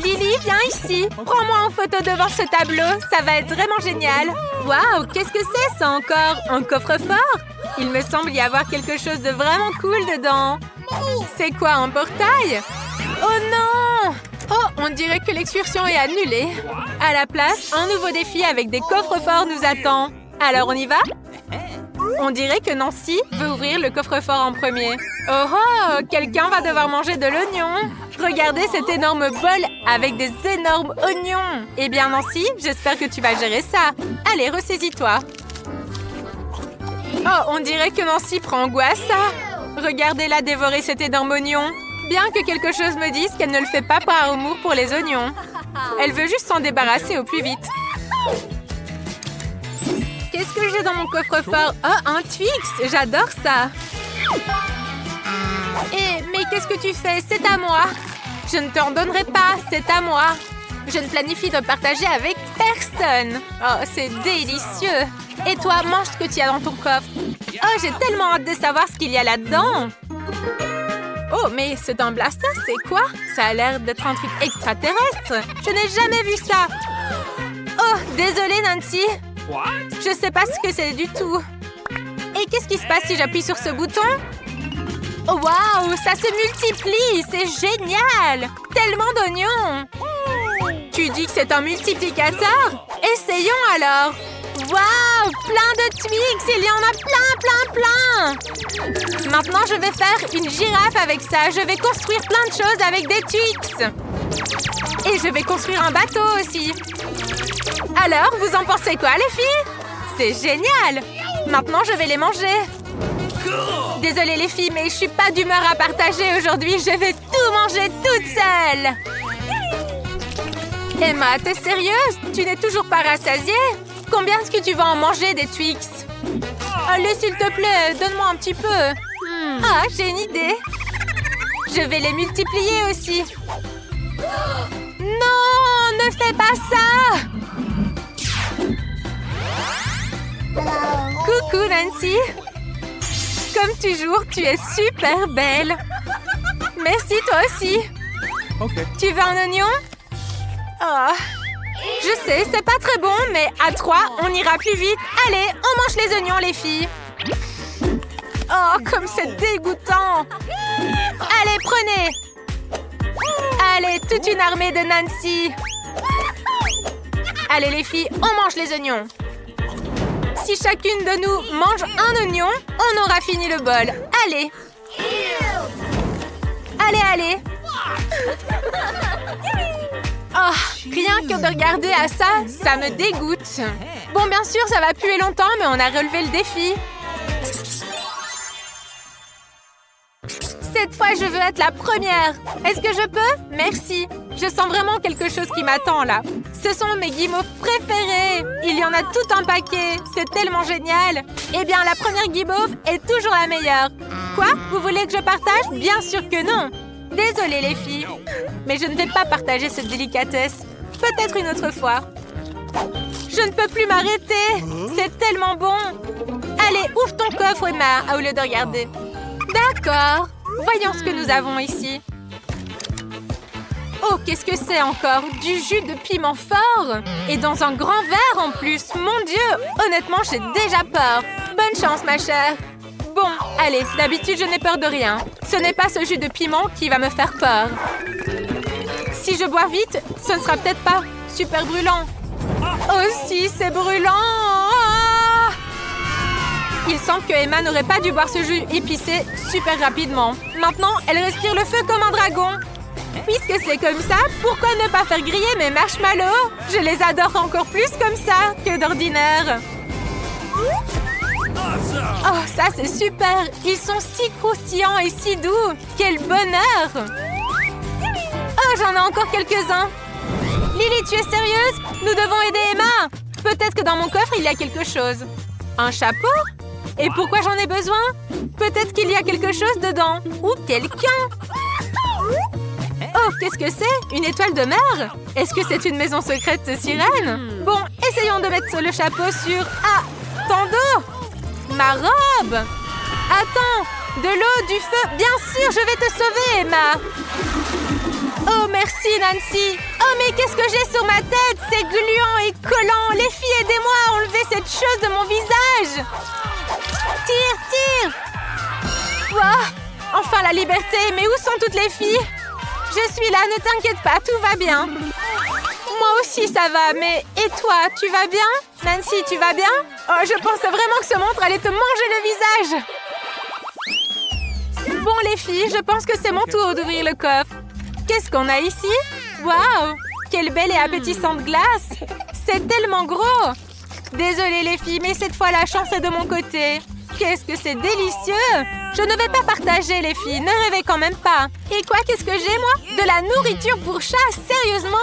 Lily, viens ici. Prends-moi en photo devant ce tableau. Ça va être vraiment génial. Waouh, qu'est-ce que c'est ça encore? Un coffre-fort? Il me semble y avoir quelque chose de vraiment cool dedans. C'est quoi, un portail? Oh non! Oh, on dirait que l'excursion est annulée. À la place, un nouveau défi avec des coffres-forts nous attend. Alors, on y va? On dirait que Nancy veut ouvrir le coffre-fort en premier. Oh oh! Quelqu'un va devoir manger de l'oignon. Regardez cet énorme bol avec des énormes oignons. Eh bien, Nancy, j'espère que tu vas gérer ça. Allez, ressaisis-toi. Oh, on dirait que Nancy prend goût à ça. Regardez-la dévorer cet énorme oignon. Bien que quelque chose me dise qu'elle ne le fait pas par amour pour les oignons. Elle veut juste s'en débarrasser au plus vite. Qu'est-ce que j'ai dans mon coffre-fort? Oh, un Twix! J'adore ça! Mais qu'est-ce que tu fais? C'est à moi! Je ne t'en donnerai pas, c'est à moi! Je ne planifie de partager avec personne! Oh, c'est délicieux! Et toi, mange ce que tu as dans ton coffre! Oh, j'ai tellement hâte de savoir ce qu'il y a là-dedans! Oh, mais c'est un blaster, c'est quoi? Ça a l'air d'être un truc extraterrestre! Je n'ai jamais vu ça! Oh, désolée, Nancy! Je sais pas ce que c'est du tout. Et qu'est-ce qui se passe si j'appuie sur ce bouton? Oh, waouh, ça se multiplie! C'est génial! Tellement d'oignons! Tu dis que c'est un multiplicateur? Essayons alors! Waouh! Plein de Twix! Il y en a plein! Maintenant, je vais faire une girafe avec ça. Je vais construire plein de choses avec des Twix. Et je vais construire un bateau aussi. Alors, vous en pensez quoi, les filles? C'est génial! Maintenant, je vais les manger. Désolée, les filles, mais je suis pas d'humeur à partager aujourd'hui. Je vais tout manger toute seule. Emma, t'es sérieuse? Tu n'es toujours pas rassasiée? Combien est-ce que tu vas en manger des Twix? Allez, s'il te plaît, donne-moi un petit peu. Ah, j'ai une idée. Je vais les multiplier aussi. Non, ne fais pas ça! Coucou, Nancy. Comme toujours, tu es super belle. Merci, toi aussi. Okay. Tu veux un oignon? Oh. Je sais, c'est pas très bon, mais à 3, on ira plus vite. Allez, on mange les oignons, les filles. Oh, comme c'est dégoûtant. Allez, prenez. Allez, toute une armée de Nancy. Allez, les filles, on mange les oignons. Si chacune de nous mange un oignon, on aura fini le bol. Allez. Allez, allez. Oh, rien que de regarder à ça, ça me dégoûte. Bon, bien sûr, ça va puer longtemps, mais on a relevé le défi. Cette fois, je veux être la première. Est-ce que je peux? Merci. Je sens vraiment quelque chose qui m'attend, là. Ce sont mes guimauves préférés. Il y en a tout un paquet. C'est tellement génial. Eh bien, la première guimauve est toujours la meilleure. Quoi? Vous voulez que je partage? Bien sûr que non. Désolée, les filles. Mais je ne vais pas partager cette délicatesse. Peut-être une autre fois. Je ne peux plus m'arrêter. C'est tellement bon. Allez, ouvre ton coffre, Emma, au lieu de regarder. D'accord. Voyons ce que nous avons ici. Oh, qu'est-ce que c'est encore? Du jus de piment fort? Et dans un grand verre en plus. Mon Dieu, honnêtement, j'ai déjà peur. Bonne chance, ma chère. Bon, allez, d'habitude, je n'ai peur de rien. Ce n'est pas ce jus de piment qui va me faire peur. Si je bois vite, ce ne sera peut-être pas super brûlant. Oh si, c'est brûlant! Ah! Il semble que Emma n'aurait pas dû boire ce jus épicé super rapidement. Maintenant, elle respire le feu comme un dragon. Puisque c'est comme ça, pourquoi ne pas faire griller mes marshmallows? Je les adore encore plus comme ça que d'ordinaire. Oh, ça c'est super! Ils sont si croustillants et si doux! Quel bonheur! Oh, j'en ai encore quelques-uns! Lily, tu es sérieuse? Nous devons aider Emma! Peut-être que dans mon coffre, il y a quelque chose. Un chapeau? Et pourquoi j'en ai besoin? Peut-être qu'il y a quelque chose dedans. Ou quelqu'un! Oh, qu'est-ce que c'est? Une étoile de mer? Est-ce que c'est une maison secrète de sirène? Bon, essayons de mettre le chapeau sur... Ah! Ton dos! Ma robe! Attends! De l'eau, du feu! Bien sûr, je vais te sauver, Emma! Oh, merci, Nancy. Oh, mais qu'est-ce que j'ai sur ma tête? C'est gluant et collant. Les filles, aidez-moi à enlever cette chose de mon visage. Tire. Wow, enfin la liberté. Mais où sont toutes les filles? Je suis là, ne t'inquiète pas, tout va bien. Moi aussi, ça va. Mais et toi, tu vas bien? Nancy, tu vas bien? Oh, je pensais vraiment que ce montre allait te manger le visage. Bon, les filles, je pense que c'est mon tour d'ouvrir le coffre. Qu'est-ce qu'on a ici? Waouh! Quelle belle et appétissante glace! C'est tellement gros! Désolée les filles, mais cette fois la chance est de mon côté. Qu'est-ce que c'est délicieux! Je ne vais pas partager les filles, ne rêvez quand même pas. Et quoi, qu'est-ce que j'ai moi? De la nourriture pour chat, sérieusement?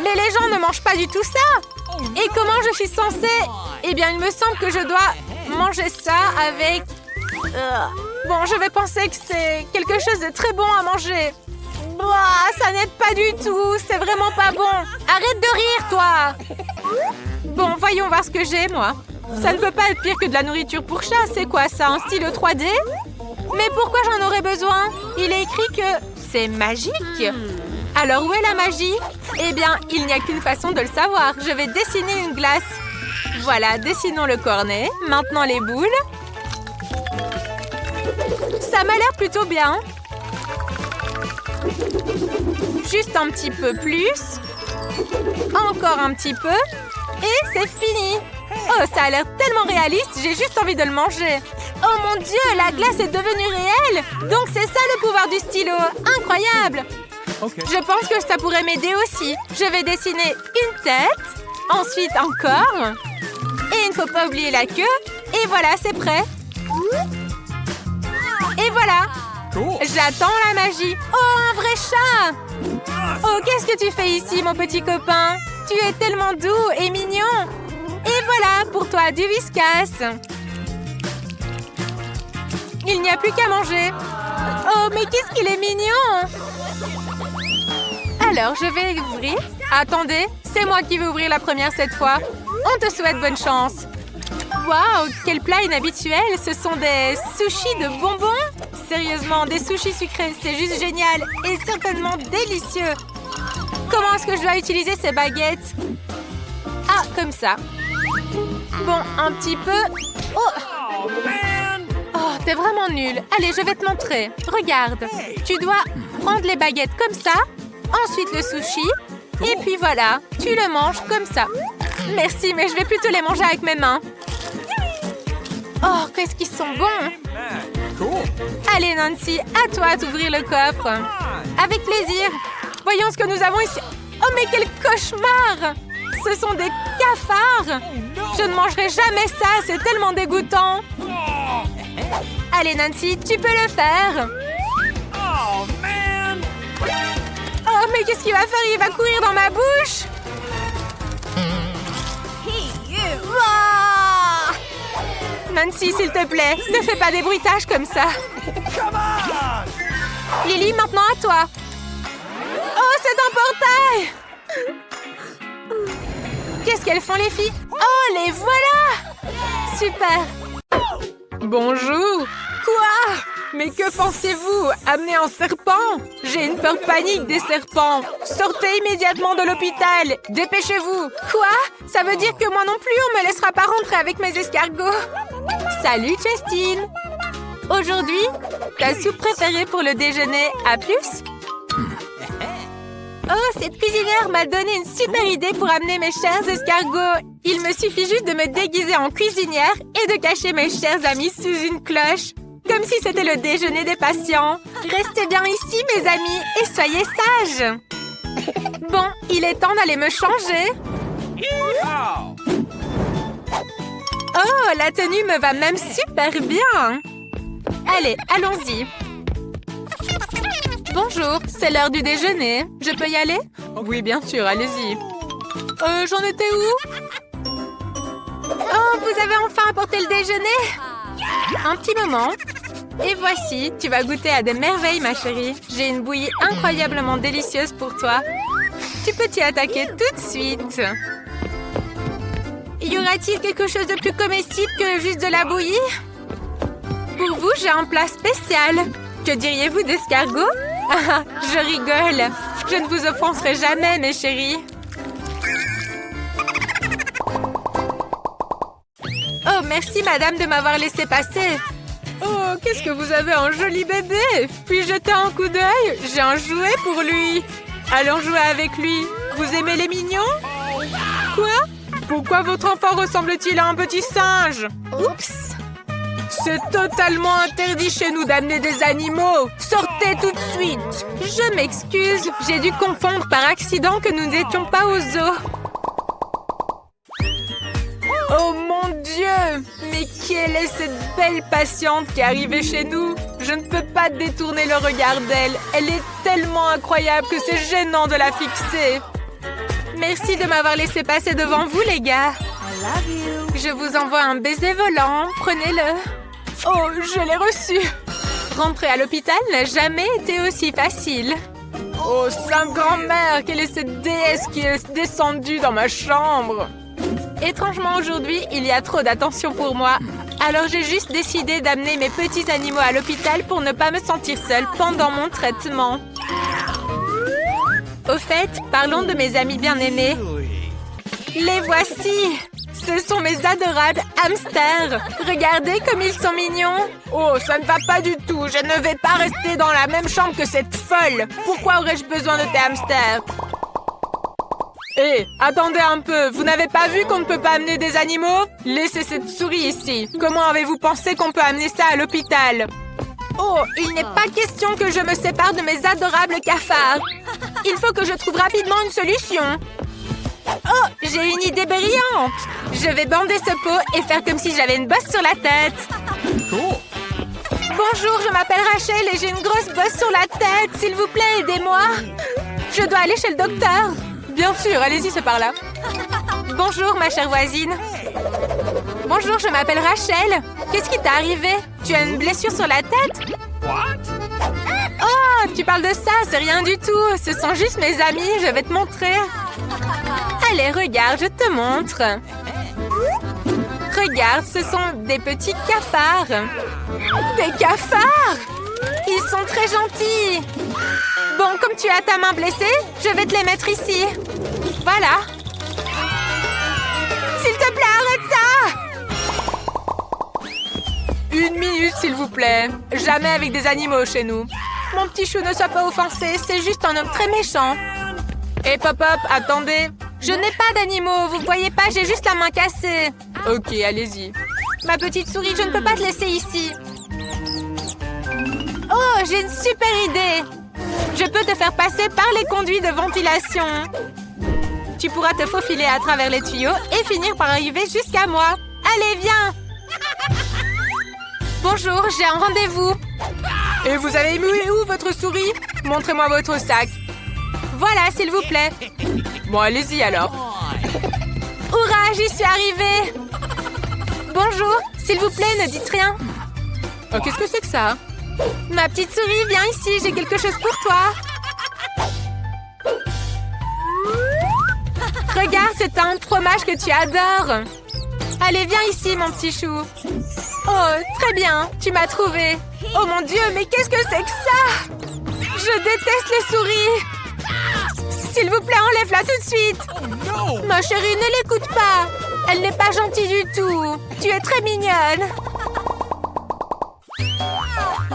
Mais les gens ne mangent pas du tout ça! Et comment je suis censée? Eh bien, il me semble que je dois manger ça avec... Bon, je vais penser que c'est quelque chose de très bon à manger. Bah, ça n'aide pas du tout, c'est vraiment pas bon. Arrête de rire, toi. Bon, voyons voir ce que j'ai, moi. Ça ne peut pas être pire que de la nourriture pour chat, c'est quoi ça, un stylo 3D? Mais pourquoi j'en aurais besoin? Il est écrit que c'est magique. Alors, où est la magie? Eh bien, il n'y a qu'une façon de le savoir. Je vais dessiner une glace. Voilà, dessinons le cornet. Maintenant, les boules. Ça m'a l'air plutôt bien. Juste un petit peu plus. Encore un petit peu. Et c'est fini. Oh, ça a l'air tellement réaliste, j'ai juste envie de le manger. Oh mon Dieu, la glace est devenue réelle. Donc c'est ça le pouvoir du stylo. Incroyable. Okay. Je pense que ça pourrait m'aider aussi. Je vais dessiner une tête. Ensuite un corps. Et il ne faut pas oublier la queue. Et voilà, c'est prêt. Et voilà. Cool. J'attends la magie. Oh, un vrai chat. Oh, qu'est-ce que tu fais ici, mon petit copain? Tu es tellement doux et mignon. Et voilà, pour toi, du Whiskas. Il n'y a plus qu'à manger. Oh, mais qu'est-ce qu'il est mignon. Alors, je vais ouvrir. Attendez, c'est moi qui vais ouvrir la première cette fois. On te souhaite bonne chance. Waouh, quel plat inhabituel. Ce sont des sushis de bonbons. Sérieusement, des sushis sucrés, c'est juste génial et certainement délicieux. Comment est-ce que je dois utiliser ces baguettes? Ah, comme ça. Bon, un petit peu. Oh, t'es vraiment nul. Allez, je vais te montrer. Regarde. Tu dois prendre les baguettes comme ça. Ensuite, le sushi. Et puis voilà, tu le manges comme ça. Merci, mais je vais plutôt les manger avec mes mains. Oh, qu'est-ce qu'ils sont bons. Allez, Nancy, à toi d'ouvrir le coffre. Avec plaisir. Voyons ce que nous avons ici. Oh, mais quel cauchemar! Ce sont des cafards. Je ne mangerai jamais ça, c'est tellement dégoûtant. Allez, Nancy, tu peux le faire. Oh, mais qu'est-ce qu'il va faire? Il va courir dans ma bouche. Oh! Nancy, s'il te plaît, ne fais pas des bruitages comme ça. Lily, maintenant à toi. Oh, c'est un portail. Qu'est-ce qu'elles font, les filles? Oh, les voilà. Super. Bonjour. Quoi? Mais que pensez-vous? Amener un serpent? J'ai une peur panique des serpents. Sortez immédiatement de l'hôpital. Dépêchez-vous. Quoi? Ça veut dire que moi non plus, on me laissera pas rentrer avec mes escargots. Salut, Justine. Aujourd'hui, ta soupe préférée pour le déjeuner. À plus? Oh, cette cuisinière m'a donné une super idée pour amener mes chers escargots. Il me suffit juste de me déguiser en cuisinière et de cacher mes chers amis sous une cloche. Comme si c'était le déjeuner des patients. Restez bien ici, mes amis, et soyez sages. Bon, il est temps d'aller me changer. Oh, la tenue me va même super bien. Allez, allons-y. Bonjour, c'est l'heure du déjeuner. Je peux y aller? Oui, bien sûr, allez-y. J'en étais où? Oh, vous avez enfin apporté le déjeuner? Un petit moment. Et voici, tu vas goûter à des merveilles, ma chérie. J'ai une bouillie incroyablement délicieuse pour toi. Tu peux t'y attaquer tout de suite. Y aura-t-il quelque chose de plus comestible que juste de la bouillie? Pour vous, j'ai un plat spécial. Que diriez-vous d'escargot? Ah, je rigole. Je ne vous offenserai jamais, mes chéris. Oh, merci, madame, de m'avoir laissé passer. Oh, qu'est-ce que vous avez un joli bébé! Puis jeter un coup d'œil? J'ai un jouet pour lui. Allons jouer avec lui. Vous aimez les mignons? Quoi? Pourquoi votre enfant ressemble-t-il à un petit singe? Oups! C'est totalement interdit chez nous d'amener des animaux. Sortez tout de suite. Je m'excuse. J'ai dû confondre par accident que nous n'étions pas au zoo. Oh mon Dieu! Mais quelle est cette belle patiente qui est arrivée chez nous? Je ne peux pas détourner le regard d'elle. Elle est tellement incroyable que c'est gênant de la fixer. Merci de m'avoir laissé passer devant vous, les gars. Je vous envoie un baiser volant. Prenez-le. Oh, je l'ai reçu. Rentrer à l'hôpital n'a jamais été aussi facile. Oh, sainte grand-mère, quelle est cette déesse qui est descendue dans ma chambre? Étrangement, aujourd'hui, il y a trop d'attention pour moi. Alors j'ai juste décidé d'amener mes petits animaux à l'hôpital pour ne pas me sentir seule pendant mon traitement. Au fait, parlons de mes amis bien-aimés. Les voici! Ce sont mes adorables hamsters. Regardez comme ils sont mignons. Oh, ça ne va pas du tout. Je ne vais pas rester dans la même chambre que cette folle. Pourquoi aurais-je besoin de tes hamsters? Hé, attendez un peu. Vous n'avez pas vu qu'on ne peut pas amener des animaux? Laissez cette souris ici. Comment avez-vous pensé qu'on peut amener ça à l'hôpital? Oh, il n'est pas question que je me sépare de mes adorables cafards. Il faut que je trouve rapidement une solution. Oh, j'ai une idée brillante. Je vais bander ce pot et faire comme si j'avais une bosse sur la tête. Bonjour, je m'appelle Rachel et j'ai une grosse bosse sur la tête. S'il vous plaît, aidez-moi. Je dois aller chez le docteur. Bien sûr, allez-y, c'est par là. Bonjour, ma chère voisine. Bonjour, je m'appelle Rachel. Qu'est-ce qui t'est arrivé? Tu as une blessure sur la tête? Oh, tu parles de ça, c'est rien du tout. Ce sont juste mes amis, je vais te montrer. Allez, regarde, je te montre. Regarde, ce sont des petits cafards. Des cafards? Ils sont très gentils. Bon, comme tu as ta main blessée, je vais te les mettre ici. Voilà. S'il te plaît, arrête ça! 1 minute, s'il vous plaît. Jamais avec des animaux chez nous. Mon petit chou, ne sois pas offensé. C'est juste un homme très méchant. Hé, Pop-Up, attendez. Je n'ai pas d'animaux. Vous voyez pas, j'ai juste la main cassée. Ok, allez-y. Ma petite souris, je ne peux pas te laisser ici. Oh, j'ai une super idée. Je peux te faire passer par les conduits de ventilation. Tu pourras te faufiler à travers les tuyaux et finir par arriver jusqu'à moi. Allez, viens. Bonjour, j'ai un rendez-vous. Et vous avez mis où votre souris? Montrez-moi votre sac. Voilà, s'il vous plaît. Bon, allez-y alors. Hurrah, j'y suis arrivée. Bonjour, s'il vous plaît, ne dites rien. Oh, qu'est-ce que c'est que ça? Ma petite souris, viens ici, j'ai quelque chose pour toi. Regarde, c'est un fromage que tu adores. Allez, viens ici, mon petit chou. Oh, très bien, tu m'as trouvé. Oh mon Dieu, mais qu'est-ce que c'est que ça? Je déteste les souris. S'il vous plaît, enlève-la tout de suite. Ma chérie, ne l'écoute pas. Elle n'est pas gentille du tout. Tu es très mignonne.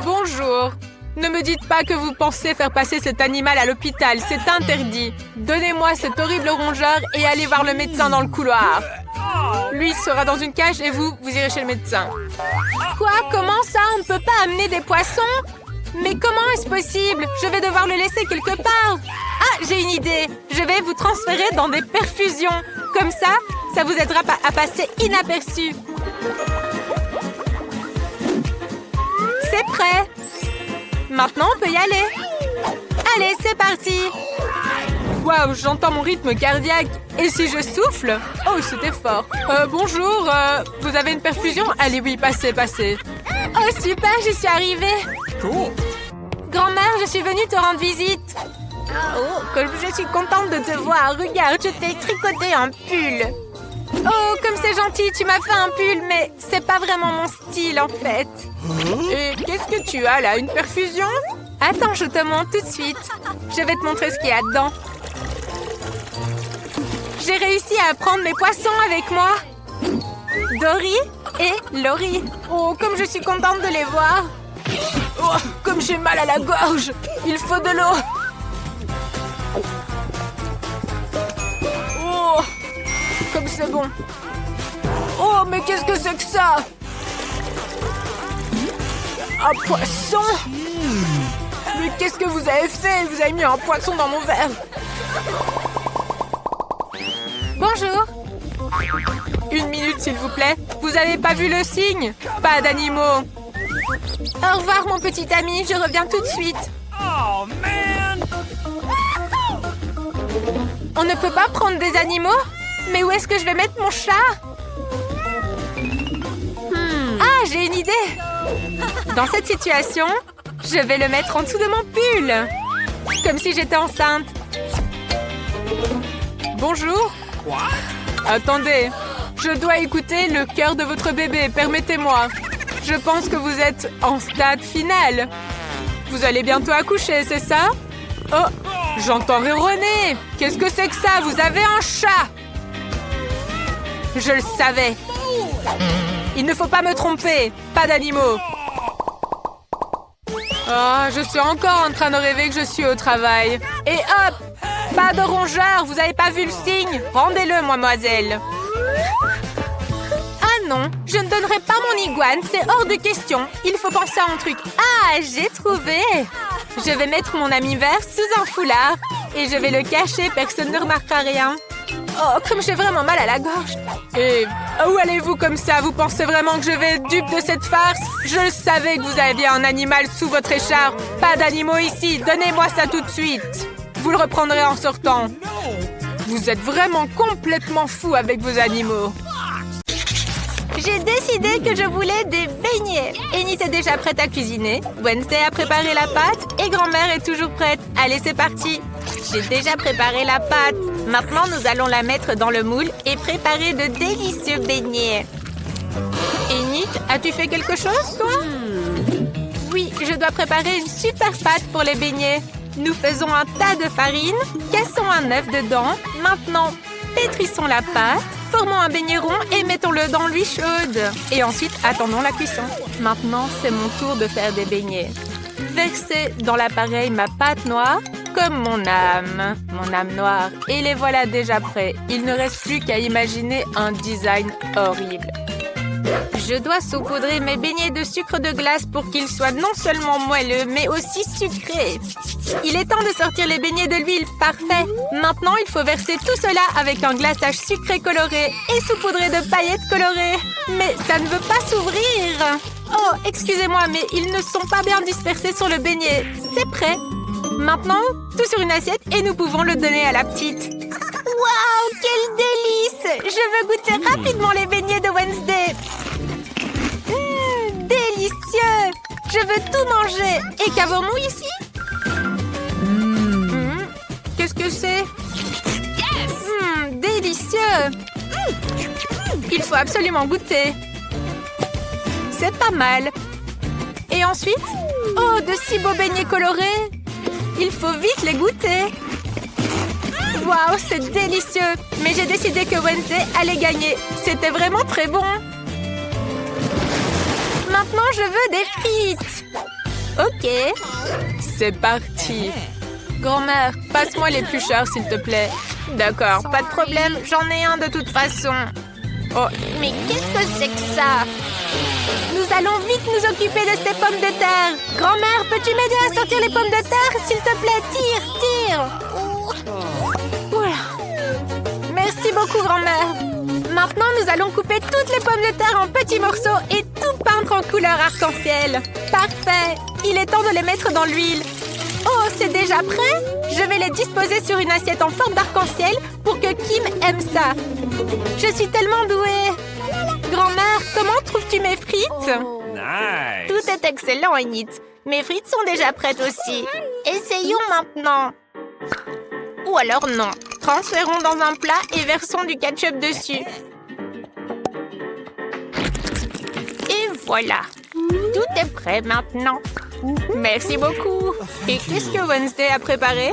Bonjour. Ne me dites pas que vous pensez faire passer cet animal à l'hôpital. C'est interdit. Donnez-moi cet horrible rongeur et allez voir le médecin dans le couloir. Lui sera dans une cage et vous irez chez le médecin. Quoi? Comment ça? On ne peut pas amener des poissons? Mais comment est-ce possible? Je vais devoir le laisser quelque part. Ah, j'ai une idée. Je vais vous transférer dans des perfusions. Comme ça vous aidera à passer inaperçu. C'est prêt. Maintenant, on peut y aller. Allez, c'est parti. Waouh, j'entends mon rythme cardiaque. Et si je souffle? Oh, c'était fort. Bonjour, vous avez une perfusion? Allez, oui, passez, passez. Oh, super, j'y suis arrivée. Cool. Grand-mère, je suis venue te rendre visite. Oh, comme je suis contente de te voir. Regarde, je t'ai tricoté un pull. Oh, comme c'est gentil, tu m'as fait un pull, mais c'est pas vraiment mon style, en fait. Et qu'est-ce que tu as, là? Une perfusion? Attends, je te montre tout de suite. Je vais te montrer ce qu'il y a dedans. J'ai réussi à prendre mes poissons avec moi. Dory et Laurie. Oh, comme je suis contente de les voir. Oh, comme j'ai mal à la gorge. Il faut de l'eau. Oh, comme c'est bon. Oh, mais qu'est-ce que c'est que ça? Un poisson? Mais qu'est-ce que vous avez fait? Vous avez mis un poisson dans mon verre. Bonjour. 1 minute, s'il vous plaît. Vous avez pas vu le signe? Pas d'animaux. Au revoir, mon petit ami. Je reviens tout de suite. Oh, man! On ne peut pas prendre des animaux? Mais où est-ce que je vais mettre mon chat? Ah, j'ai une idée. Dans cette situation, je vais le mettre en dessous de mon pull. Comme si j'étais enceinte. Bonjour. Attendez, je dois écouter le cœur de votre bébé. Permettez-moi. Je pense que vous êtes en stade final. Vous allez bientôt accoucher, c'est ça? Oh, j'entends ronronner. Qu'est-ce que c'est que ça? Vous avez un chat. Je le savais. Il ne faut pas me tromper. Pas d'animaux. Oh, je suis encore en train de rêver que je suis au travail. Et hop! Pas de rongeur. Vous avez pas vu le signe? Rendez-le, mademoiselle. Ah non, je ne donnerai pas mon iguane. C'est hors de question. Il faut penser à un truc. Ah, j'ai trouvé. Je vais mettre mon ami vert sous un foulard. Et je vais le cacher. Personne ne remarquera rien. Oh, comme j'ai vraiment mal à la gorge. Et où allez-vous comme ça? Vous pensez vraiment que je vais être dupe de cette farce? Je savais que vous aviez un animal sous votre écharpe. Pas d'animaux ici. Donnez-moi ça tout de suite. Vous le reprendrez en sortant. Vous êtes vraiment complètement fou avec vos animaux. J'ai décidé que je voulais des beignets. Enid est déjà prête à cuisiner. Wednesday a préparé la pâte et grand-mère est toujours prête. Allez, c'est parti. J'ai déjà préparé la pâte. Maintenant, nous allons la mettre dans le moule et préparer de délicieux beignets. Enid, as-tu fait quelque chose, toi? Oui, je dois préparer une super pâte pour les beignets. Nous faisons un tas de farine, cassons un œuf dedans. Maintenant, pétrissons la pâte, formons un beignet rond et mettons-le dans l'huile chaude. Et ensuite, attendons la cuisson. Maintenant, c'est mon tour de faire des beignets. Versez dans l'appareil ma pâte noire, comme mon âme noire. Et les voilà déjà prêts. Il ne reste plus qu'à imaginer un design horrible. Je dois saupoudrer mes beignets de sucre de glace pour qu'ils soient non seulement moelleux, mais aussi sucrés. Il est temps de sortir les beignets de l'huile. Parfait. Maintenant, il faut verser tout cela avec un glaçage sucré coloré et saupoudré de paillettes colorées. Mais ça ne veut pas s'ouvrir. Oh, excusez-moi, mais ils ne sont pas bien dispersés sur le beignet. C'est prêt. Maintenant, tout sur une assiette et nous pouvons le donner à la petite. Waouh, quel délice! Je veux goûter rapidement les beignets de Wednesday. Délicieux! Je veux tout manger. Et qu'avons-nous ici? Qu'est-ce que c'est? Délicieux! Il faut absolument goûter. C'est pas mal. Et ensuite? Oh, de si beaux beignets colorés! Il faut vite les goûter. Waouh, c'est délicieux! Mais j'ai décidé que Wednesday allait gagner. C'était vraiment très bon. Maintenant, je veux des frites. Ok. C'est parti. Grand-mère, passe-moi l'éplucheur, s'il te plaît. D'accord, pas de problème. J'en ai un de toute façon. Oh, mais qu'est-ce que c'est que ça? Nous allons vite nous occuper de ces pommes de terre. Grand-mère, peux-tu m'aider à sortir les pommes de terre? S'il te plaît, tire. Voilà. Merci beaucoup, grand-mère. Maintenant, nous allons couper toutes les pommes de terre en petits morceaux et tout peindre en couleur arc-en-ciel. Parfait. Il est temps de les mettre dans l'huile. Oh, c'est déjà prêt? Je vais les disposer sur une assiette en forme d'arc-en-ciel pour que Kim aime ça. Je suis tellement douée. Grand-mère, comment trouves-tu mes frites? Nice! Tout est excellent, Enid. Mes frites sont déjà prêtes aussi. Essayons maintenant. Ou alors non. Transférons dans un plat et versons du ketchup dessus. Et voilà. Tout est prêt maintenant. Merci beaucoup. Et qu'est-ce que Wednesday a préparé?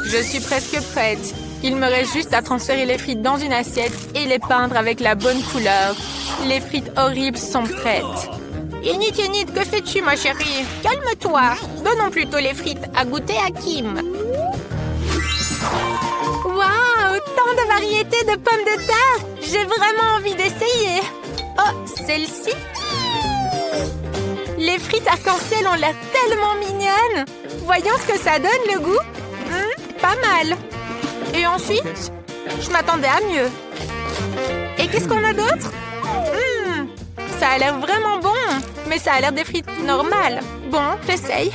Je suis presque prête. Il me reste juste à transférer les frites dans une assiette et les peindre avec la bonne couleur. Les frites horribles sont prêtes. Yenit, que fais-tu, ma chérie? Calme-toi. Donnons plutôt les frites à goûter à Kim. Waouh, tant de variétés de pommes de terre. J'ai vraiment envie d'essayer. Oh, celle-ci? Les frites arc-en-ciel ont l'air tellement mignonnes. Voyons ce que ça donne, le goût. Pas mal. Et ensuite, je m'attendais à mieux. Et qu'est-ce qu'on a d'autre? Ça a l'air vraiment bon. Mais ça a l'air des frites normales. Bon, j'essaye.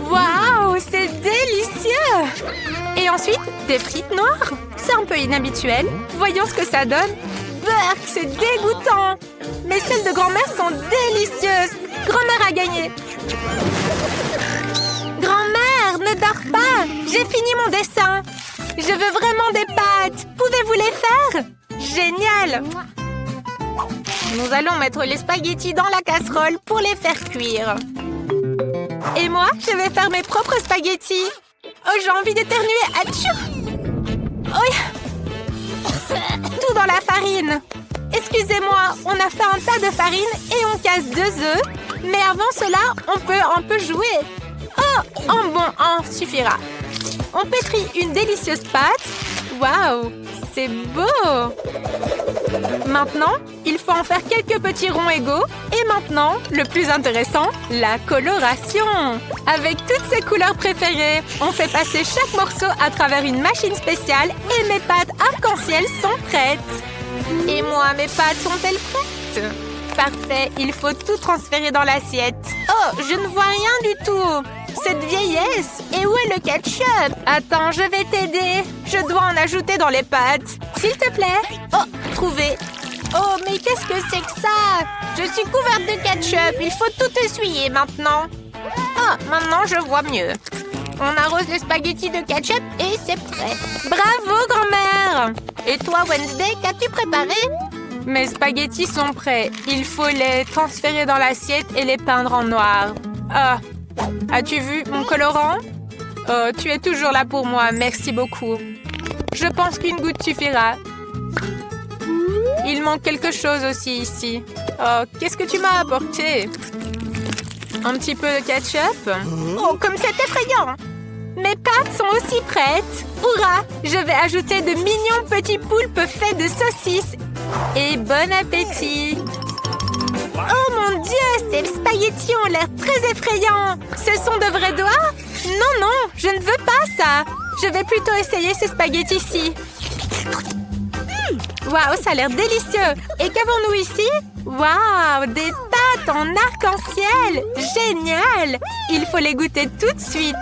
Waouh, c'est délicieux! Et ensuite, des frites noires. C'est un peu inhabituel. Voyons ce que ça donne. Berk, c'est dégoûtant. Mais celles de grand-mère sont délicieuses. Grand-mère a gagné. Grand-mère, ne dors pas. J'ai fini mon dessin. Je veux vraiment des pâtes. Pouvez-vous les faire? Génial. Nous allons mettre les spaghettis dans la casserole pour les faire cuire. Et moi, je vais faire mes propres spaghettis. Oh, j'ai envie d'éternuer. Atchou! Oh. Tout dans la farine. Excusez-moi, on a fait un tas de farine et on casse 2 œufs. Mais avant cela, on peut un peu jouer. Oh, un suffira. On pétrit une délicieuse pâte. Waouh, c'est beau! Maintenant, il faut en faire quelques petits ronds égaux. Et maintenant, le plus intéressant, la coloration. Avec toutes ses couleurs préférées, on fait passer chaque morceau à travers une machine spéciale et mes pâtes arc-en-ciel sont prêtes. Et moi, mes pâtes sont-elles prêtes? Parfait, il faut tout transférer dans l'assiette. Oh, je ne vois rien du tout. Cette vieillesse! Et où est le ketchup? Attends, je vais t'aider. Je dois en ajouter dans les pâtes. S'il te plaît. Oh, trouvé. Oh, mais qu'est-ce que c'est que ça? Je suis couverte de ketchup. Il faut tout essuyer maintenant. Ah, maintenant je vois mieux. On arrose les spaghettis de ketchup et c'est prêt. Bravo, grand-mère! Et toi, Wednesday, qu'as-tu préparé? Mes spaghettis sont prêts. Il faut les transférer dans l'assiette et les peindre en noir. Ah, as-tu vu mon colorant? Oh, tu es toujours là pour moi. Merci beaucoup. Je pense qu'une goutte suffira. Il manque quelque chose aussi ici. Oh, qu'est-ce que tu m'as apporté? Un petit peu de ketchup? Oh, comme c'est effrayant! Mes pâtes sont aussi prêtes. Hurrah! Je vais ajouter de mignons petits poulpes faits de saucisses. Et bon appétit! Oh mon Dieu! Ces spaghettis ont l'air très effrayants! Ce sont de vrais doigts? Non, non, je ne veux pas ça! Je vais plutôt essayer ces spaghettis-ci. Waouh, ça a l'air délicieux! Et qu'avons-nous ici? Waouh, des pâtes en arc-en-ciel! Génial! Il faut les goûter tout de suite.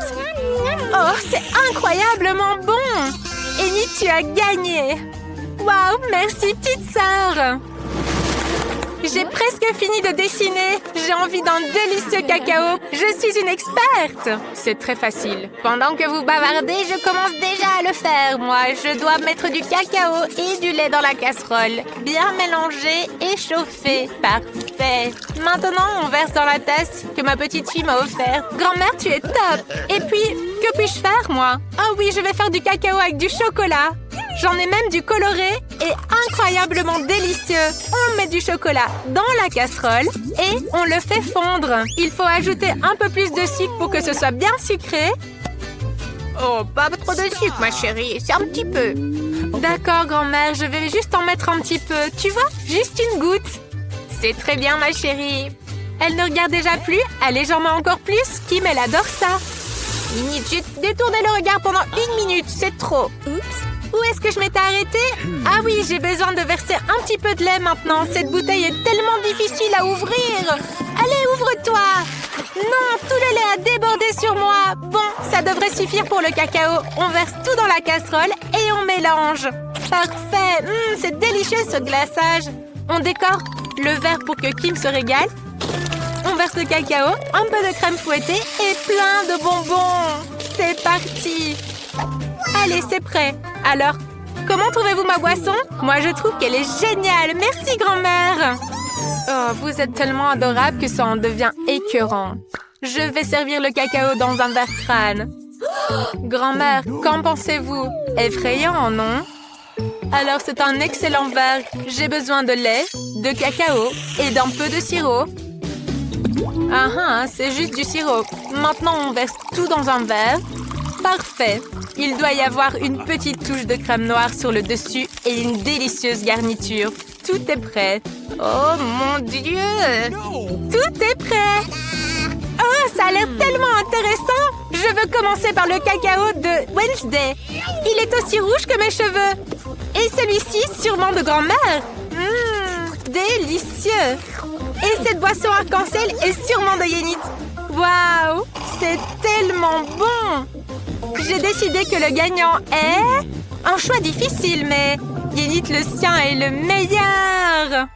Oh, c'est incroyablement bon! Amy, tu as gagné! Waouh, merci petite sœur! J'ai presque fini de dessiner. J'ai envie d'un délicieux cacao. Je suis une experte. C'est très facile. Pendant que vous bavardez, je commence déjà à le faire, moi. Je dois mettre du cacao et du lait dans la casserole. Bien mélanger et chauffer. Parfait. Maintenant, on verse dans la tasse que ma petite fille m'a offerte. Grand-mère, tu es top. Et puis, que puis-je faire, moi? Ah oui, je vais faire du cacao avec du chocolat. J'en ai même du coloré et incroyablement délicieux. On met du chocolat dans la casserole et on le fait fondre. Il faut ajouter un peu plus de sucre pour que ce soit bien sucré. Oh, pas trop de sucre, ma chérie. C'est un petit peu. D'accord, grand-mère, je vais juste en mettre un petit peu. Tu vois, juste une goutte. C'est très bien, ma chérie. Elle ne regarde déjà plus. Allez, j'en mets encore plus. Kim, elle adore ça. J'ai détourné le regard pendant 1 minute. C'est trop. Oups. Où est-ce que je m'étais arrêtée? Ah oui, j'ai besoin de verser un petit peu de lait maintenant. Cette bouteille est tellement difficile à ouvrir. Allez, ouvre-toi. Non, tout le lait a débordé sur moi. Bon, ça devrait suffire pour le cacao. On verse tout dans la casserole et on mélange. Parfait. C'est délicieux ce glaçage. On décore le verre pour que Kim se régale. On verse le cacao, un peu de crème fouettée et plein de bonbons. C'est parti. Allez, c'est prêt. Alors, comment trouvez-vous ma boisson? Moi, je trouve qu'elle est géniale. Merci, grand-mère. Oh, vous êtes tellement adorable que ça en devient écœurant. Je vais servir le cacao dans un verre crâne. Grand-mère, qu'en pensez-vous? Effrayant, non? Alors, c'est un excellent verre. J'ai besoin de lait, de cacao et d'un peu de sirop. Ah, c'est juste du sirop. Maintenant, on verse tout dans un verre. Parfait. Il doit y avoir une petite touche de crème noire sur le dessus et une délicieuse garniture. Tout est prêt. Oh mon Dieu! Tout est prêt! Oh, ça a l'air tellement intéressant! Je veux commencer par le cacao de Wednesday. Il est aussi rouge que mes cheveux. Et celui-ci, sûrement de grand-mère. Délicieux! Et cette boisson arc-en-ciel est sûrement de Yenit. Waouh! C'est tellement bon! J'ai décidé que le gagnant est... Un choix difficile, mais... Yenit, le sien est le meilleur!